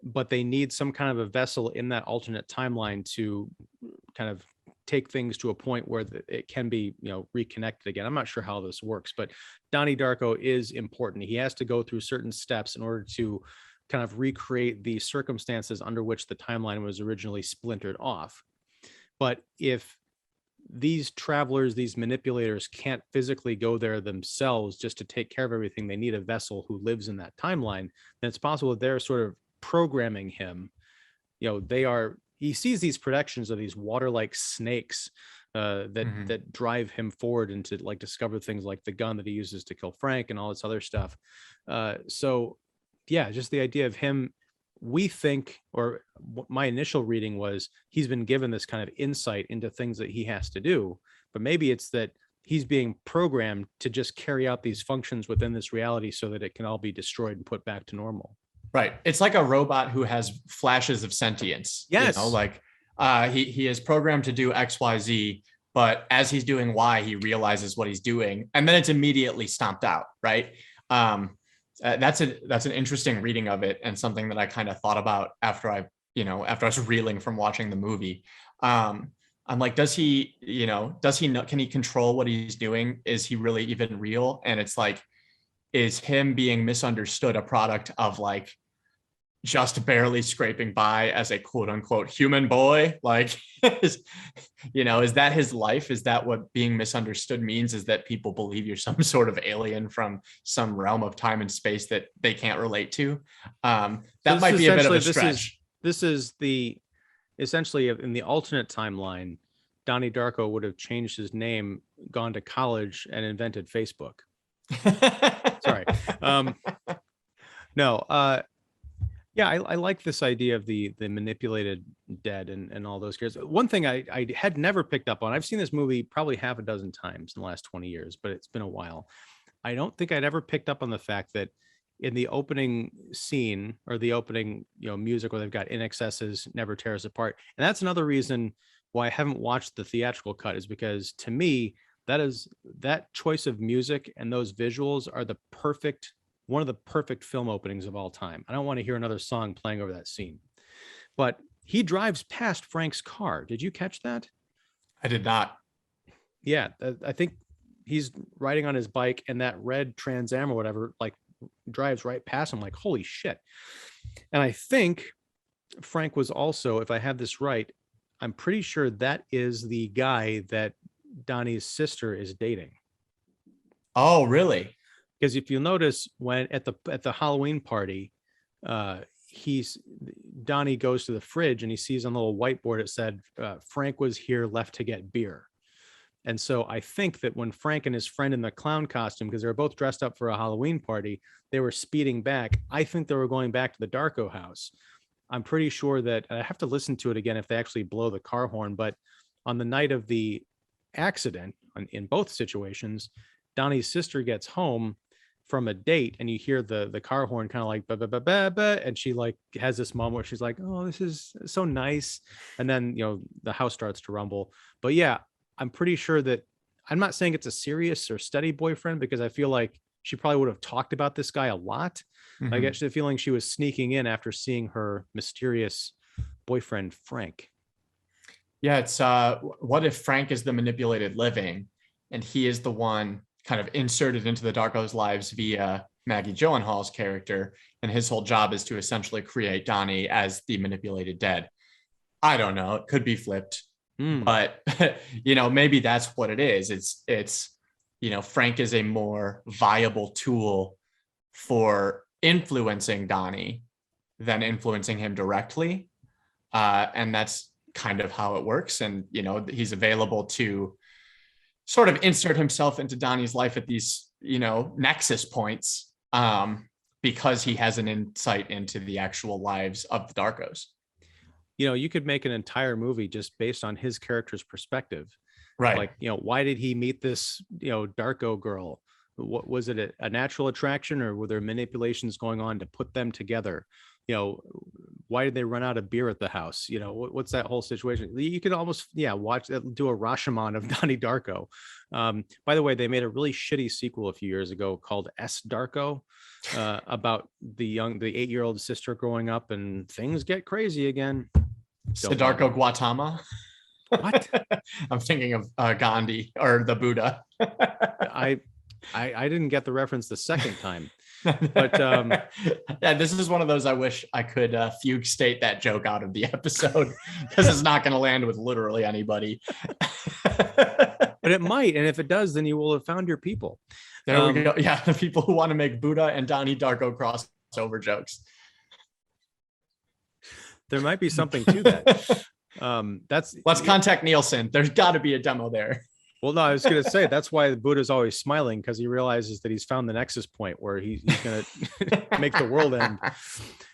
[SPEAKER 1] but they need some kind of a vessel in that alternate timeline to kind of take things to a point where it can be, reconnected again. I'm not sure how this works, but Donnie Darko is important. He has to go through certain steps in order to kind of recreate the circumstances under which the timeline was originally splintered off. But if these travelers, these manipulators can't physically go there themselves just to take care of everything, they need a vessel who lives in that timeline, then it's possible that they're sort of programming him. He sees these projections of these water-like snakes that drive him forward into like discover things like the gun that he uses to kill Frank and all this other stuff. So yeah, just the idea of him, we think, or my initial reading was he's been given this kind of insight into things that he has to do, but maybe it's that he's being programmed to just carry out these functions within this reality so that it can all be destroyed and put back to normal.
[SPEAKER 2] Right. It's like a robot who has flashes of sentience.
[SPEAKER 1] Yes.
[SPEAKER 2] He is programmed to do X, Y, Z, but as he's doing Y, he realizes what he's doing, and then it's immediately stomped out. Right. That's an interesting reading of it, and something that I kind of thought about after I was reeling from watching the movie. I'm like, does he know, can he control what he's doing? Is he really even real? And it's like, is him being misunderstood a product of like just barely scraping by as a quote unquote human boy. Like, is that his life? Is that what being misunderstood means? Is that people believe you're some sort of alien from some realm of time and space that they can't relate to? That might be a bit of a stretch.
[SPEAKER 1] This is the essentially in the alternate timeline, Donnie Darko would have changed his name, gone to college, and invented Facebook. Sorry. No. Yeah, I like this idea of the manipulated dead and all those characters. One thing I had never picked up on, I've seen this movie probably half a dozen times in the last 20 years, but it's been a while. I don't think I'd ever picked up on the fact that in the opening scene or the opening, music where they've got In Excess's Never Tear Us Apart. And that's another reason why I haven't watched the theatrical cut, is because to me, that choice of music and those visuals are one of the perfect film openings of all time. I don't want to hear another song playing over that scene. But he drives past Frank's car. Did you catch that?
[SPEAKER 2] I did not.
[SPEAKER 1] Yeah, I think he's riding on his bike and that red Trans Am or whatever, like, drives right past him, like, holy shit. And I think Frank was also, if I have this right, I'm pretty sure that is the guy that Donnie's sister is dating.
[SPEAKER 2] Oh, really?
[SPEAKER 1] Because if you'll notice, when at the Halloween party, Donnie goes to the fridge and he sees on the little whiteboard it said Frank was here, left to get beer. And so I think that when Frank and his friend in the clown costume, because they were both dressed up for a Halloween party, they were speeding back. I think they were going back to the Darko house. I'm pretty sure that I have to listen to it again if they actually blow the car horn. But on the night of the accident, in both situations, Donnie's sister gets home from a date and you hear the car horn kind of like ba, ba, ba, ba, ba, and she like has this moment where she's like, oh, this is so nice. And then the house starts to rumble. But yeah, I'm pretty sure that, I'm not saying it's a serious or steady boyfriend, because I feel like she probably would have talked about this guy a lot. I get the feeling she was sneaking in after seeing her mysterious boyfriend Frank.
[SPEAKER 2] Yeah, it's what if Frank is the manipulated living and he is the one kind of inserted into the Darko's lives via Maggie Gyllenhaal's character, and his whole job is to essentially create Donnie as the manipulated dead. I don't know, it could be flipped. But maybe that's what it is. It's Frank is a more viable tool for influencing Donnie than influencing him directly, and that's kind of how it works. And he's available to sort of insert himself into Donnie's life at these nexus points, because he has an insight into the actual lives of the Darkos.
[SPEAKER 1] You could make an entire movie just based on his character's perspective.
[SPEAKER 2] Right.
[SPEAKER 1] Like, why did he meet this, Darko girl? What was it, a natural attraction, or were there manipulations going on to put them together? Why did they run out of beer at the house? What's that whole situation? You could almost, watch, do a Rashomon of Donnie Darko. By the way, they made a really shitty sequel a few years ago called S. Darko, about the 8-year-old sister growing up and things get crazy again.
[SPEAKER 2] Siddhartha Gautama.
[SPEAKER 1] What?
[SPEAKER 2] I'm thinking of Gandhi or the Buddha.
[SPEAKER 1] I didn't get the reference the second time. But
[SPEAKER 2] yeah, this is one of those I wish I could fugue state that joke out of the episode, because it's not going to land with literally anybody.
[SPEAKER 1] But it might, and if it does, then you will have found your people.
[SPEAKER 2] There we go. Yeah, the people who want to make Buddha and Donnie Darko crossover jokes.
[SPEAKER 1] There might be something to that.
[SPEAKER 2] Let's contact Nielsen. There's got to be a demo there.
[SPEAKER 1] Well, no, I was going to say that's why the Buddha's always smiling, because he realizes that he's found the nexus point where he's going to make the world end.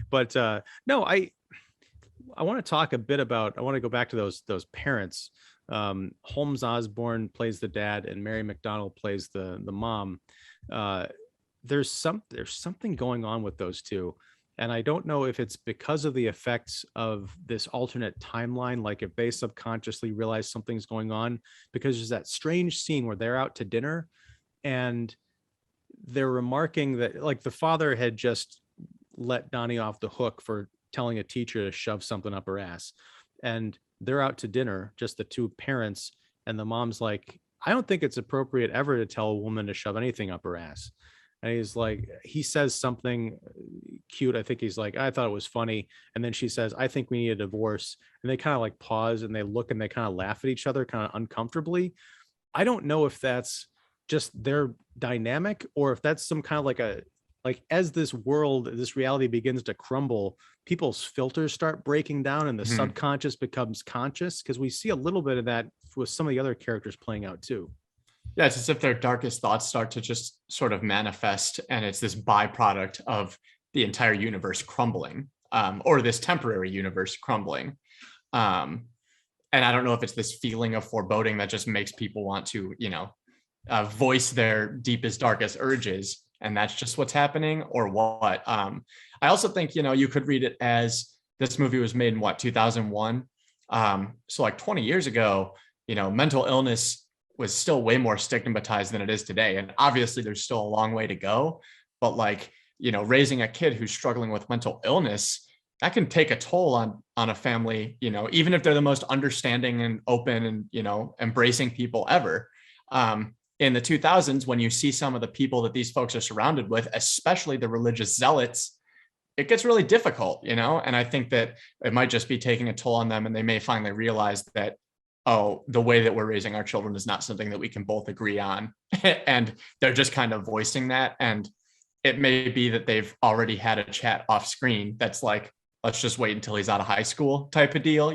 [SPEAKER 1] But no, I want to talk a bit about, I want to go back to those parents. Holmes Osborne plays the dad and Mary McDonnell plays the mom. There's something going on with those two. And I don't know if it's because of the effects of this alternate timeline, like if they subconsciously realize something's going on, because there's that strange scene where they're out to dinner and they're remarking that, like, the father had just let Donnie off the hook for telling a teacher to shove something up her ass. And they're out to dinner, just the two parents. And the mom's like, I don't think it's appropriate ever to tell a woman to shove anything up her ass. And he's like, he says something cute. I think he's like, I thought it was funny. And then she says, I think we need a divorce. And they kind of like pause and they look and they kind of laugh at each other kind of uncomfortably. I don't know if that's just their dynamic or if that's some kind of like as this reality begins to crumble, people's filters start breaking down and the subconscious becomes conscious, because we see a little bit of that with some of the other characters playing out too.
[SPEAKER 2] Yeah, it's as if their darkest thoughts start to just sort of manifest, and it's this byproduct of the entire universe crumbling, or this temporary universe crumbling. And I don't know if it's this feeling of foreboding that just makes people want to, voice their deepest, darkest urges, and that's just what's happening, or what. I also think, you could read it as this movie was made in 2001. So like 20 years ago, mental illness was still way more stigmatized than it is today. And obviously there's still a long way to go, but like, raising a kid who's struggling with mental illness, that can take a toll on a family, even if they're the most understanding and open and, embracing people ever. In the 2000s, when you see some of the people that these folks are surrounded with, especially the religious zealots, it gets really difficult, and I think that it might just be taking a toll on them, and they may finally realize that, oh, the way that we're raising our children is not something that we can both agree on. And they're just kind of voicing that. And it may be that they've already had a chat off screen that's like, let's just wait until he's out of high school type of deal.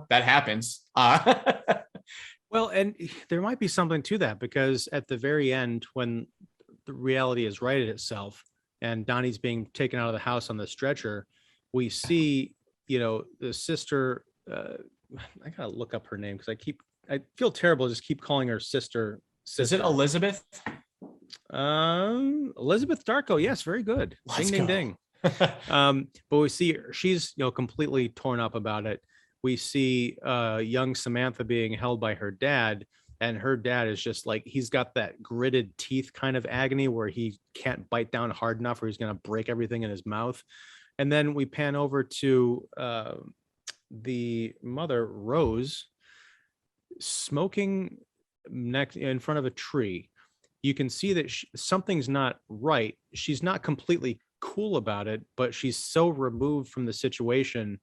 [SPEAKER 2] That happens.
[SPEAKER 1] Well, and there might be something to that, because at the very end, when the reality has righted itself and Donnie's being taken out of the house on the stretcher, we see, the sister, I gotta look up her name because I feel terrible just keep calling her sister.
[SPEAKER 2] Is it Elizabeth?
[SPEAKER 1] Elizabeth Darko. Yes, very good.
[SPEAKER 2] Let's
[SPEAKER 1] ding,
[SPEAKER 2] go.
[SPEAKER 1] ding, ding. But we see she's completely torn up about it. We see young Samantha being held by her dad, and her dad is just like, he's got that gritted teeth kind of agony where he can't bite down hard enough or he's gonna break everything in his mouth. And then we pan over to the mother, Rose, smoking next in front of a tree. You can see that something's not right. She's not completely cool about it, but she's so removed from the situation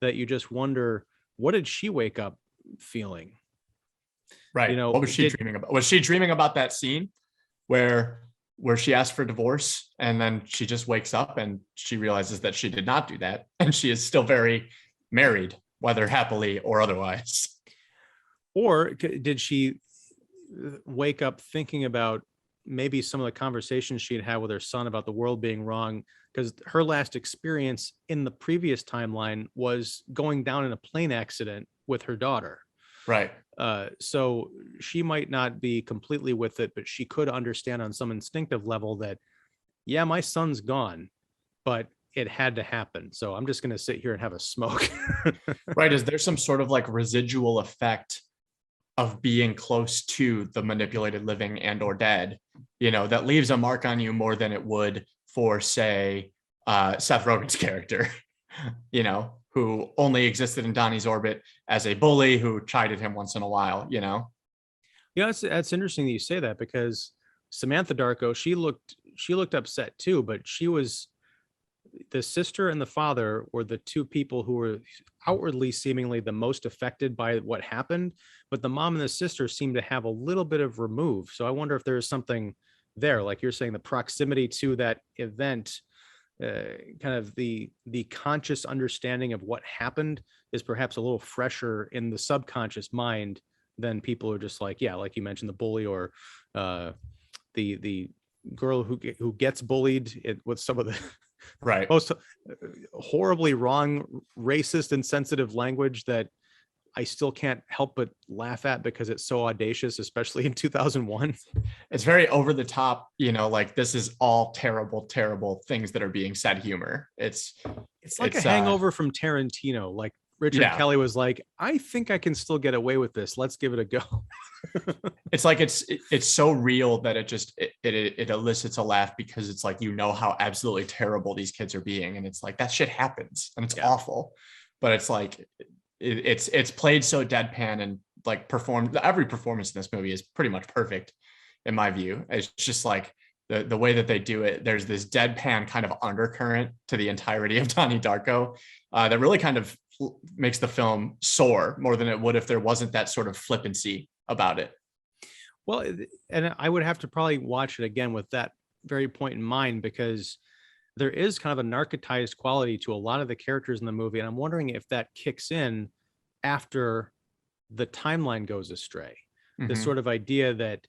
[SPEAKER 1] that you just wonder, what did she wake up feeling?
[SPEAKER 2] Right. What was she dreaming about? Was she dreaming about that scene where she asked for divorce, and then she just wakes up and she realizes that she did not do that, and she is still very married, whether happily or otherwise?
[SPEAKER 1] Or did she wake up thinking about maybe some of the conversations she'd had with her son about the world being wrong, because her last experience in the previous timeline was going down in a plane accident with her daughter.
[SPEAKER 2] Right.
[SPEAKER 1] So she might not be completely with it, but she could understand on some instinctive level that, yeah, my son's gone, but it had to happen. So I'm just going to sit here and have a smoke.
[SPEAKER 2] Right. Is there some sort of like residual effect of being close to the manipulated living and or dead, that leaves a mark on you more than it would for, say, Seth Rogen's character, who only existed in Donnie's orbit as a bully who chided him once in a while, Yeah,
[SPEAKER 1] that's interesting that you say that, because Samantha Darko, she looked upset too, but she was, the sister and the father were the two people who were outwardly seemingly the most affected by what happened, but the mom and the sister seemed to have a little bit of remove. So I wonder if there's something there, like you're saying, the proximity to that event, kind of the conscious understanding of what happened is perhaps a little fresher in the subconscious mind than people who are just like, yeah, like you mentioned, the bully, or the girl who gets bullied with some of the
[SPEAKER 2] right
[SPEAKER 1] most horribly wrong, racist, insensitive language that I still can't help but laugh at because it's so audacious, especially in 2001.
[SPEAKER 2] It's very over the top, like, this is all terrible, terrible things that are being said humor. It's
[SPEAKER 1] like a hangover from Tarantino. Like Richard Kelly was like, I think I can still get away with this. Let's give it a go.
[SPEAKER 2] It's like, it's so real that it elicits a laugh, because it's like, how absolutely terrible these kids are being. And it's like, that shit happens and it's awful, but it's like, it's played so deadpan, and like every performance in this movie is pretty much perfect in my view. It's just like, the way that they do it, there's this deadpan kind of undercurrent to the entirety of Donnie Darko that really kind of makes the film soar more than it would if there wasn't that sort of flippancy about it.
[SPEAKER 1] Well, and I would have to probably watch it again with that very point in mind, because there is kind of a narcotized quality to a lot of the characters in the movie. And I'm wondering if that kicks in after the timeline goes astray. This sort of idea that,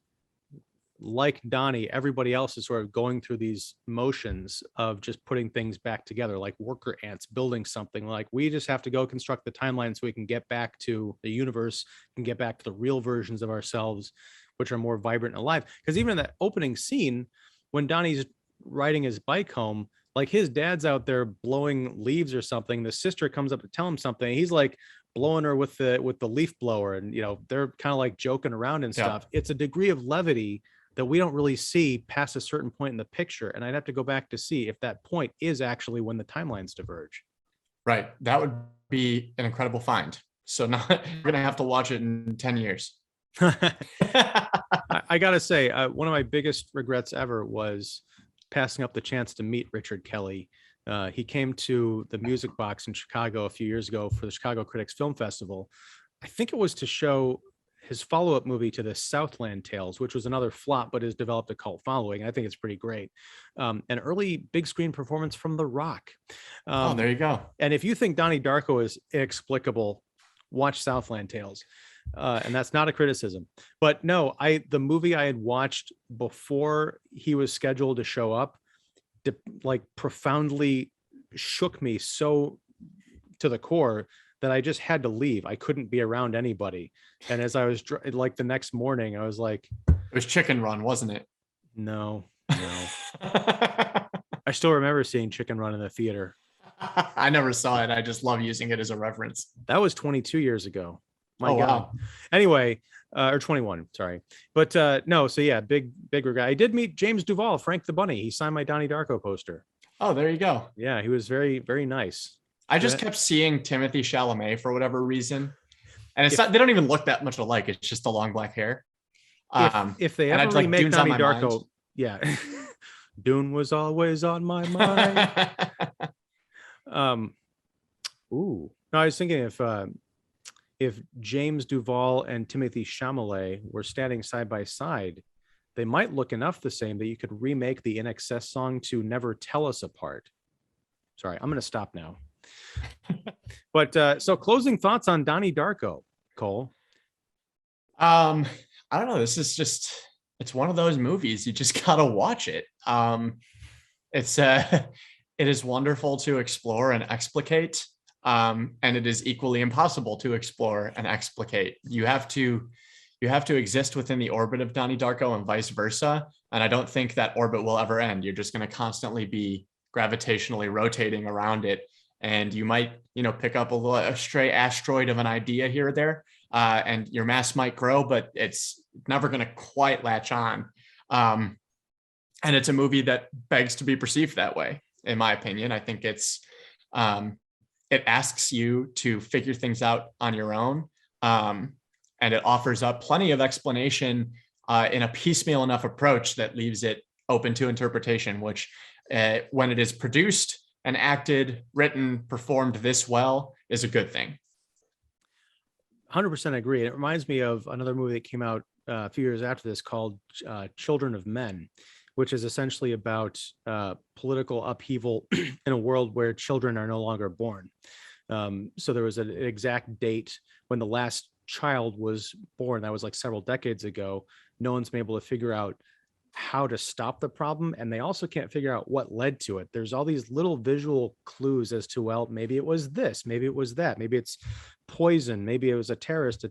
[SPEAKER 1] like Donnie, everybody else is sort of going through these motions of just putting things back together, like worker ants building something. Like, we just have to go construct the timeline so we can get back to the universe and get back to the real versions of ourselves, which are more vibrant and alive. Because even in that opening scene, when Donnie's riding his bike home, like, his dad's out there blowing leaves or something. The sister comes up to tell him something. He's like blowing her with the leaf blower, and they're kind of like joking around and stuff. It's a degree of levity that we don't really see past a certain point in the picture. And I'd have to go back to see if that point is actually when the timelines diverge.
[SPEAKER 2] Right. That would be an incredible find. So now we're going to have to watch it in 10 years.
[SPEAKER 1] I got to say, one of my biggest regrets ever was passing up the chance to meet Richard Kelly. He came to the Music Box in Chicago a few years ago for the Chicago Critics Film Festival. I think it was to show his follow-up movie to the Southland Tales, which was another flop, but has developed a cult following. I think it's pretty great. An early big screen performance from The Rock.
[SPEAKER 2] There you go.
[SPEAKER 1] And if you think Donnie Darko is inexplicable, watch Southland Tales. And that's not a criticism. But no, the movie I had watched before he was scheduled to show up, like, profoundly shook me so to the core that I just had to leave. I couldn't be around anybody. And as I was like the next morning, I was like,
[SPEAKER 2] it was Chicken Run, wasn't it?
[SPEAKER 1] No. I still remember seeing Chicken Run in the theater.
[SPEAKER 2] I never saw it. I just love using it as a reference.
[SPEAKER 1] That was 22 years ago. My God.
[SPEAKER 2] Wow.
[SPEAKER 1] Anyway, or 21, sorry. But no, so yeah, big regret. I did meet James Duvall, Frank the Bunny. He signed my Donnie Darko poster.
[SPEAKER 2] Oh, there you go.
[SPEAKER 1] Yeah, he was very, very nice.
[SPEAKER 2] I just kept seeing Timothy Chalamet for whatever reason. And it's not, they don't even look that much alike. It's just the long black hair.
[SPEAKER 1] If they ever remake Donnie Darko, yeah. Dune was always on my mind. No, I was thinking if James Duvall and Timothy Chalamet were standing side by side, they might look enough the same that you could remake the In Excess song to Never Tell Us Apart. Sorry, I'm going to stop now. But so closing thoughts on Donnie Darko, Cole.
[SPEAKER 2] I don't know. This is just, it's one of those movies. You just got to watch it. It is wonderful to explore and explicate. And it is equally impossible to explore and explicate. You have to exist within the orbit of Donnie Darko and vice versa. And I don't think that orbit will ever end. You're just going to constantly be gravitationally rotating around it. And you might, pick up a stray asteroid of an idea here or there, and your mass might grow, but it's never going to quite latch on. And it's a movie that begs to be perceived that way, in my opinion. I think it asks you to figure things out on your own. And it offers up plenty of explanation in a piecemeal enough approach that leaves it open to interpretation, which when it is produced and acted, written, performed this well is a good thing.
[SPEAKER 1] 100% agree. It reminds me of another movie that came out a few years after this called Children of Men, which is essentially about political upheaval in a world where children are no longer born. So there was an exact date when the last child was born. That was like several decades ago. No one's been able to figure out how to stop the problem, and they also can't figure out what led to it. There's all these little visual clues as to, well, maybe it was this, maybe it was that, maybe it's poison, maybe it was a terrorist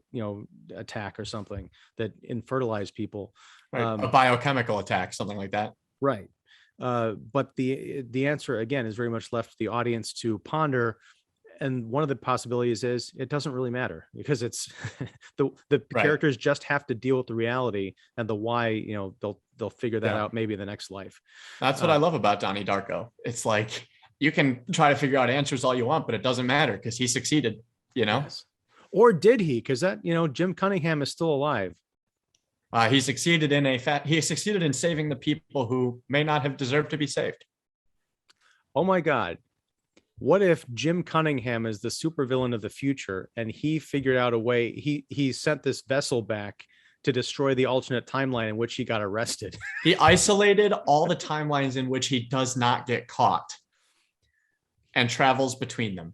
[SPEAKER 1] attack or something that infertilized people,
[SPEAKER 2] right. A biochemical attack, something like that,
[SPEAKER 1] right? But the answer again is very much left to the audience to ponder. And one of the possibilities is it doesn't really matter, because it's the right. Characters just have to deal with the reality, and the why, they'll figure that out maybe in the next life.
[SPEAKER 2] That's what I love about Donnie Darko. It's like, you can try to figure out answers all you want, but it doesn't matter because he succeeded,
[SPEAKER 1] Yes. Or did he? Because that, Jim Cunningham is still alive.
[SPEAKER 2] He succeeded in saving the people who may not have deserved to be saved.
[SPEAKER 1] Oh my God. What if Jim Cunningham is the supervillain of the future and he figured out a way, he sent this vessel back to destroy the alternate timeline in which he got arrested.
[SPEAKER 2] He isolated all the timelines in which he does not get caught and travels between them.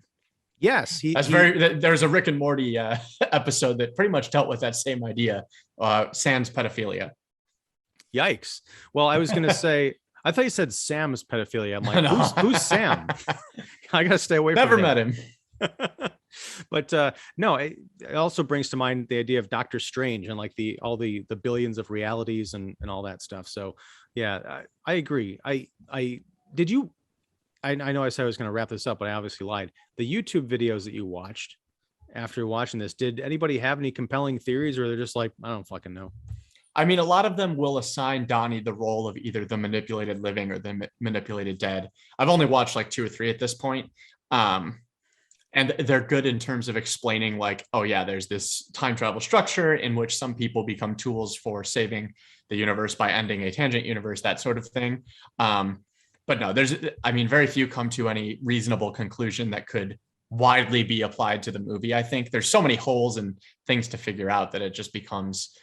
[SPEAKER 1] Yes,
[SPEAKER 2] there's a Rick and Morty episode that pretty much dealt with that same idea, sans pedophilia.
[SPEAKER 1] Yikes. Well, I was going to say, I thought you said Sam's pedophilia. I'm like, no. who's Sam? I got to stay away
[SPEAKER 2] Never
[SPEAKER 1] from him.
[SPEAKER 2] met him.
[SPEAKER 1] But no, it also brings to mind the idea of Doctor Strange and like all the billions of realities and all that stuff. So yeah, I agree. I know I said I was going to wrap this up, but I obviously lied. The YouTube videos that you watched after watching this, did anybody have any compelling theories, or they're just like, I don't fucking know?
[SPEAKER 2] I mean, a lot of them will assign Donnie the role of either the manipulated living or the manipulated dead. I've only watched like 2 or 3 at this point. And they're good in terms of explaining like, oh yeah, there's this time travel structure in which some people become tools for saving the universe by ending a tangent universe, that sort of thing. But no, very few come to any reasonable conclusion that could widely be applied to the movie. I think there's so many holes and things to figure out that it just becomes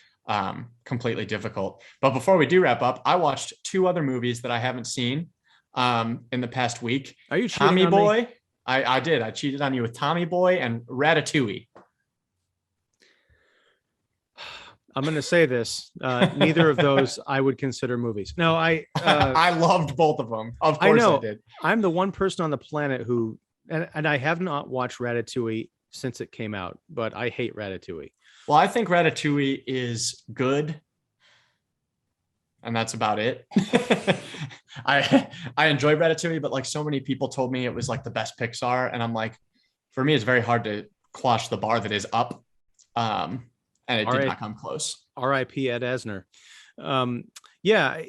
[SPEAKER 2] completely difficult. But before we do wrap up, I watched 2 other movies that I haven't seen in the past week.
[SPEAKER 1] Are you
[SPEAKER 2] Tommy Boy? I did. I cheated on you with Tommy Boy and Ratatouille.
[SPEAKER 1] I'm going to say this. Neither of those I would consider movies. No, I
[SPEAKER 2] loved both of them. Of course I did.
[SPEAKER 1] I'm the one person on the planet who, and I have not watched Ratatouille since it came out, but I hate Ratatouille.
[SPEAKER 2] Well, I think Ratatouille is good. And that's about it. I enjoy Ratatouille, but like so many people told me it was like the best Pixar. And I'm like, for me, it's very hard to quash the bar that is Up. And it did not come close.
[SPEAKER 1] R.I.P. Ed Asner. Yeah,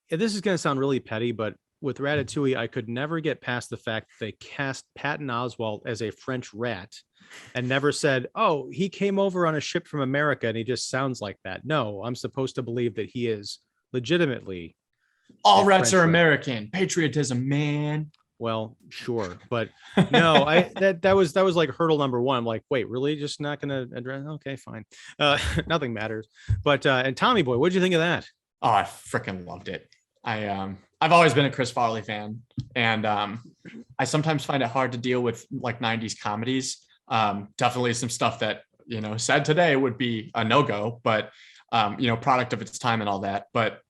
[SPEAKER 1] this is going to sound really petty, but with Ratatouille, I could never get past the fact that they cast Patton Oswalt as a French rat and never said, oh, he came over on a ship from America and he just sounds like that. No, I'm supposed to believe that he is legitimately.
[SPEAKER 2] All rats are American. Patriotism, man.
[SPEAKER 1] Well, sure. But no, that was like hurdle number 1. I'm like, wait, really? Just not going to address? Okay, fine. Nothing matters. But and Tommy Boy, what'd you think of that?
[SPEAKER 2] Oh, I freaking loved it. I've always been a Chris Farley fan, and I sometimes find it hard to deal with like 90s comedies. Definitely some stuff that, said today would be a no-go, but product of its time and all that. But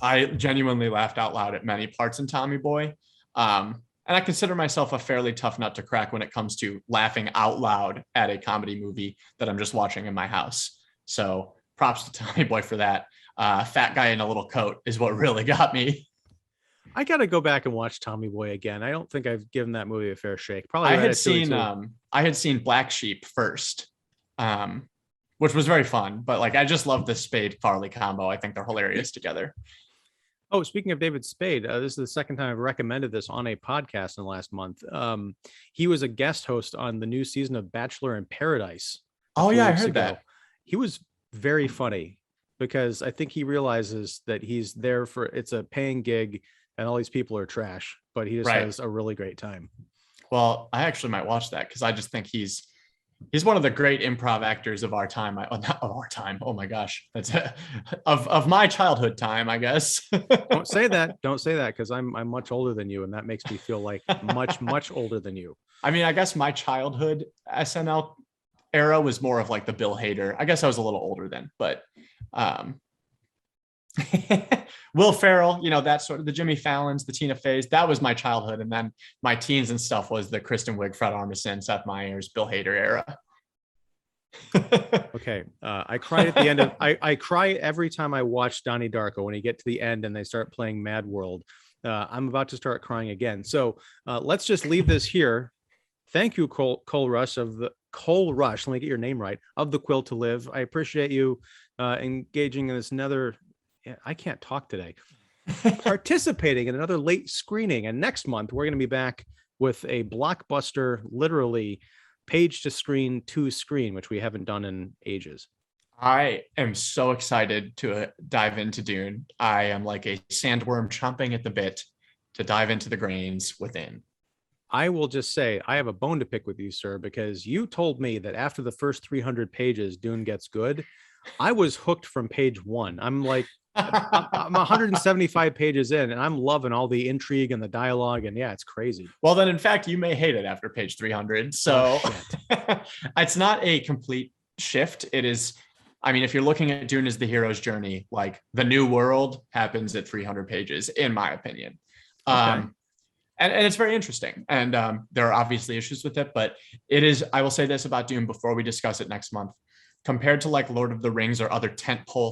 [SPEAKER 2] I genuinely laughed out loud at many parts in Tommy Boy. And I consider myself a fairly tough nut to crack when it comes to laughing out loud at a comedy movie that I'm just watching in my house. So props to Tommy Boy for that. Fat guy in a little coat is what really got me.
[SPEAKER 1] I got to go back and watch Tommy Boy again. I don't think I've given that movie a fair shake. Probably
[SPEAKER 2] I had seen Black Sheep first, which was very fun. But like, I just love the Spade Farley combo. I think they're hilarious together.
[SPEAKER 1] Oh, speaking of David Spade, this is the second time I've recommended this on a podcast in the last month. He was a guest host on the new season of Bachelor in Paradise.
[SPEAKER 2] Oh yeah, I heard that.
[SPEAKER 1] He was very funny because I think he realizes that he's there it's a paying gig and all these people are trash, but he just has a really great time.
[SPEAKER 2] Well, I actually might watch that because I just think he's one of the great improv actors of our time. Not of our time. Oh my gosh. That's of my childhood time, I guess.
[SPEAKER 1] Don't say that. Don't say that because I'm much older than you, and that makes me feel like much older than you.
[SPEAKER 2] I mean, I guess my childhood SNL era was more of like the Bill Hader. I guess I was a little older then, but Will Ferrell, that sort of the Jimmy Fallons, the Tina Feys, that was my childhood. And then my teens and stuff was the Kristen Wiig, Fred Armisen, Seth Meyers, Bill Hader era.
[SPEAKER 1] Okay. I cried at the end of, I cry every time I watch Donnie Darko when you get to the end and they start playing Mad World. I'm about to start crying again. So let's just leave this here. Thank you, Cole Rush, let me get your name right, of The Quill to Live. I appreciate you engaging in this I can't talk today. Participating in another late screening. And next month, we're going to be back with a blockbuster, literally page to screen to screen, which we haven't done in ages.
[SPEAKER 2] I am so excited to dive into Dune. I am like a sandworm chomping at the bit to dive into the grains within.
[SPEAKER 1] I will just say I have a bone to pick with you, sir, because you told me that after the first 300 pages, Dune gets good. I was hooked from page one. I'm 175 pages in, and I'm loving all the intrigue and the dialogue. And yeah, it's crazy.
[SPEAKER 2] Well, then, in fact, you may hate it after page 300. So it's not a complete shift. It is, I mean, if you're looking at Dune as the hero's journey, like the new world happens at 300 pages, in my opinion.
[SPEAKER 1] Okay.
[SPEAKER 2] And it's very interesting. And there are obviously issues with it, but it is, I will say this about Dune before we discuss it next month. Compared to like Lord of the Rings or other tentpole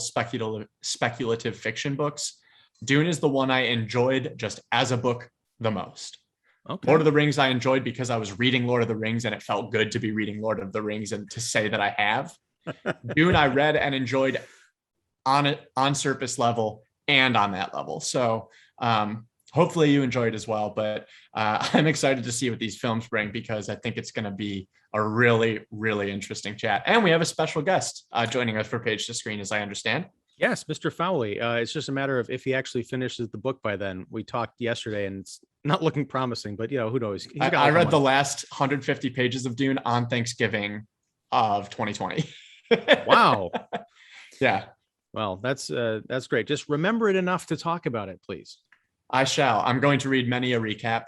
[SPEAKER 2] speculative fiction books, Dune is the one I enjoyed just as a book the most.
[SPEAKER 1] Okay.
[SPEAKER 2] Lord of the Rings I enjoyed because I was reading Lord of the Rings and it felt good to be reading Lord of the Rings and to say that I have. Dune I read and enjoyed on surface level and on that level. So hopefully you enjoy it as well. But I'm excited to see what these films bring because I think it's going to be a really, really interesting chat. And we have a special guest joining us for Page to Screen, as I understand.
[SPEAKER 1] Yes, Mr. Fowley. It's just a matter of if he actually finishes the book by then. We talked yesterday and it's not looking promising, but who knows?
[SPEAKER 2] I read the last 150 pages of Dune on Thanksgiving of 2020.
[SPEAKER 1] Wow.
[SPEAKER 2] Yeah.
[SPEAKER 1] Well, that's great. Just remember it enough to talk about it, please.
[SPEAKER 2] I shall. I'm going to read many a recap.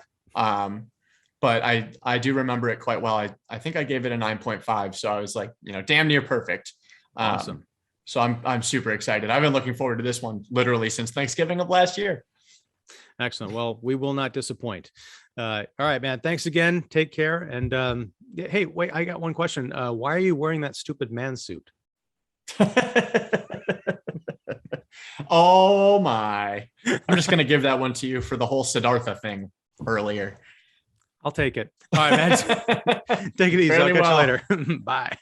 [SPEAKER 2] But I do remember it quite well. I think I gave it a 9.5. So I was like, damn near perfect.
[SPEAKER 1] Awesome.
[SPEAKER 2] So I'm super excited. I've been looking forward to this one literally since Thanksgiving of last year.
[SPEAKER 1] Excellent. Well, we will not disappoint. All right, man. Thanks again. Take care. And hey, wait, I got one question. Why are you wearing that stupid man suit?
[SPEAKER 2] Oh my. I'm just going to give that one to you for the whole Siddhartha thing earlier.
[SPEAKER 1] I'll take it. All right, man. Take it easy. I'll catch you later. Bye.